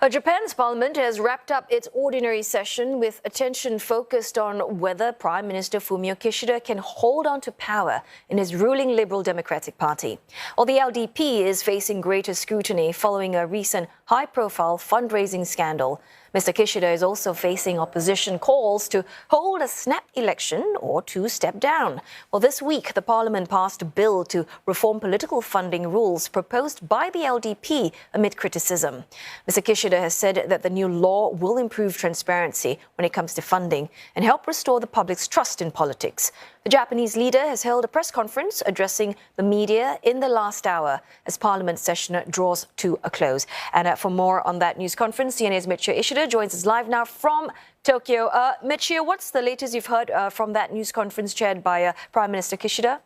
Japan's parliament has wrapped up its ordinary session with attention focused on whether Prime Minister Fumio Kishida can hold on to power in his ruling Liberal Democratic Party. While the LDP is facing greater scrutiny following a recent high-profile fundraising scandal, Mr Kishida is also facing opposition calls to hold a snap election or to step down. Well, this week, the parliament passed a bill to reform political funding rules proposed by the LDP amid criticism. Mr Kishida has said that the new law will improve transparency when it comes to funding and help restore the public's trust in politics. The Japanese leader has held a press conference addressing the media in the last hour as parliament session draws to a close. And for more on that news conference, CNA's Michiyo Ishida joins us live now from Tokyo. Michiyo, what's the latest you've heard from that news conference chaired by Prime Minister Kishida?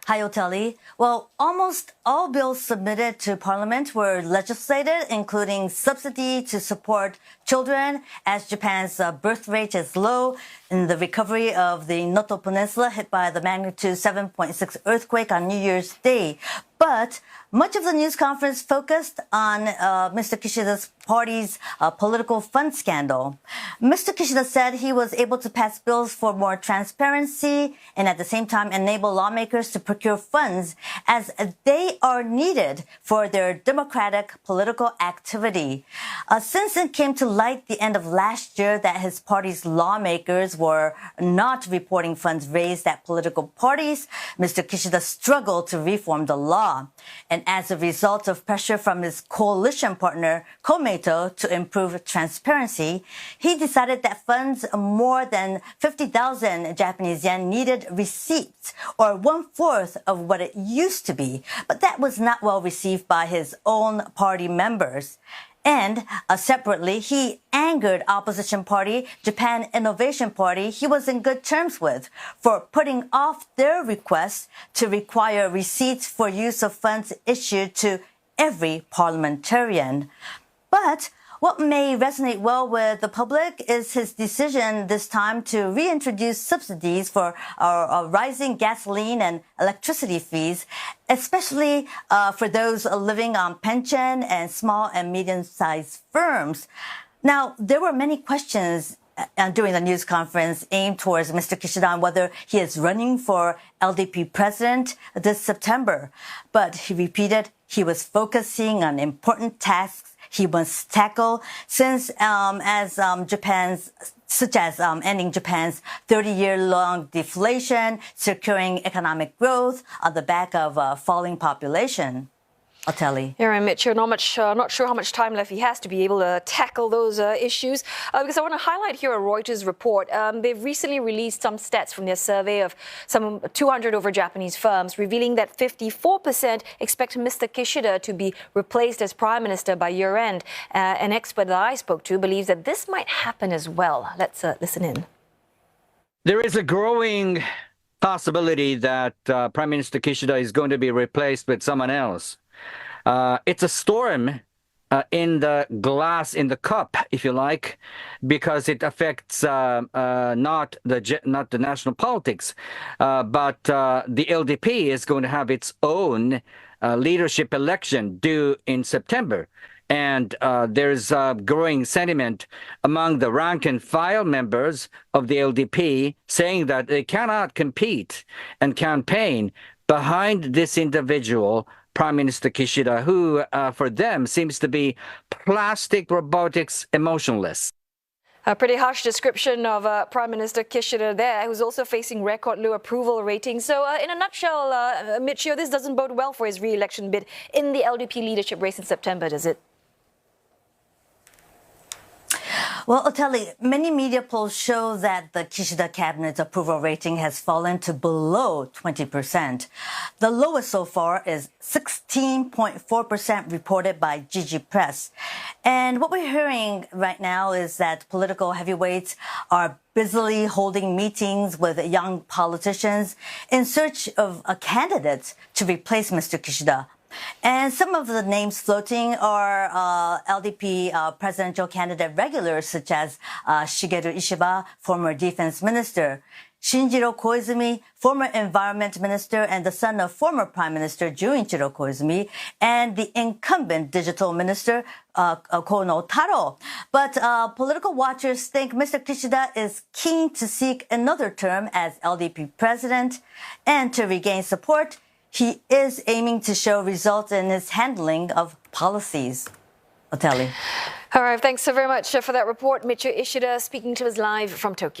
Hi, Oteli. Well, almost all bills submitted to Parliament were legislated, including subsidy to support children as Japan's birth rate is low, in the recovery of the Noto Peninsula hit by the magnitude 7.6 earthquake on New Year's Day. But much of the news conference focused on Mr. Kishida's party's political fund scandal. Mr. Kishida said he was able to pass bills for more transparency and at the same time enable lawmakers to procure funds as they are needed for their democratic political activity. Since it came to light the end of last year that his party's lawmakers were not reporting funds raised at political parties, Mr. Kishida struggled to reform the law. And as a result of pressure from his coalition partner, Komeito, to improve transparency, he decided that funds more than 50,000 Japanese yen needed receipts, or 1/4 of what it used to be. But that was not well received by his own party members. And separately, he angered opposition party, Japan Innovation Party, he was in good terms with, for putting off their request to require receipts for use of funds issued to every parliamentarian. But what may resonate well with the public is his decision this time to reintroduce subsidies for rising gasoline and electricity fees, especially for those living on pension and small and medium-sized firms. Now, there were many questions during the news conference aimed towards Mr. Kishida on whether he is running for LDP president this September. But he repeated he was focusing on important tasks he must tackle since ending Japan's 30-year-long deflation, securing economic growth on the back of a falling population. Oteli. Yeah, right, Mitch, not sure how much time left he has to be able to tackle those issues. Because I want to highlight here a Reuters report. They've recently released some stats from their survey of some 200 over Japanese firms, revealing that 54% expect Mr. Kishida to be replaced as Prime Minister by year-end. An expert that I spoke to believes that this might happen as well. Let's listen in. There is a growing possibility that Prime Minister Kishida is going to be replaced with someone else. It's a storm in the glass, in the cup, if you like, because it affects not the national politics, but the LDP is going to have its own leadership election due in September. And there's a growing sentiment among the rank and file members of the LDP saying that they cannot compete and campaign behind this individual, Prime Minister Kishida, who for them seems to be plastic robotics emotionless. A pretty harsh description of Prime Minister Kishida there, who's also facing record low approval ratings. So in a nutshell, Michiyo, this doesn't bode well for his re-election bid in the LDP leadership race in September, does it? Well, Oteli, many media polls show that the Kishida cabinet's approval rating has fallen to below 20%. The lowest so far is 16.4% reported by GG Press. And what we're hearing right now is that political heavyweights are busily holding meetings with young politicians in search of a candidate to replace Mr. Kishida. And some of the names floating are LDP presidential candidate regulars such as Shigeru Ishida, former defense minister. Shinjiro Koizumi, former environment minister and the son of former Prime Minister Junichiro Koizumi, and the incumbent digital minister, Kono Taro. But political watchers think Mr. Kishida is keen to seek another term as LDP president, and to regain support, he is aiming to show results in his handling of policies. Oteli. All right, thanks so very much for that report. Michiyo Ishida speaking to us live from Tokyo.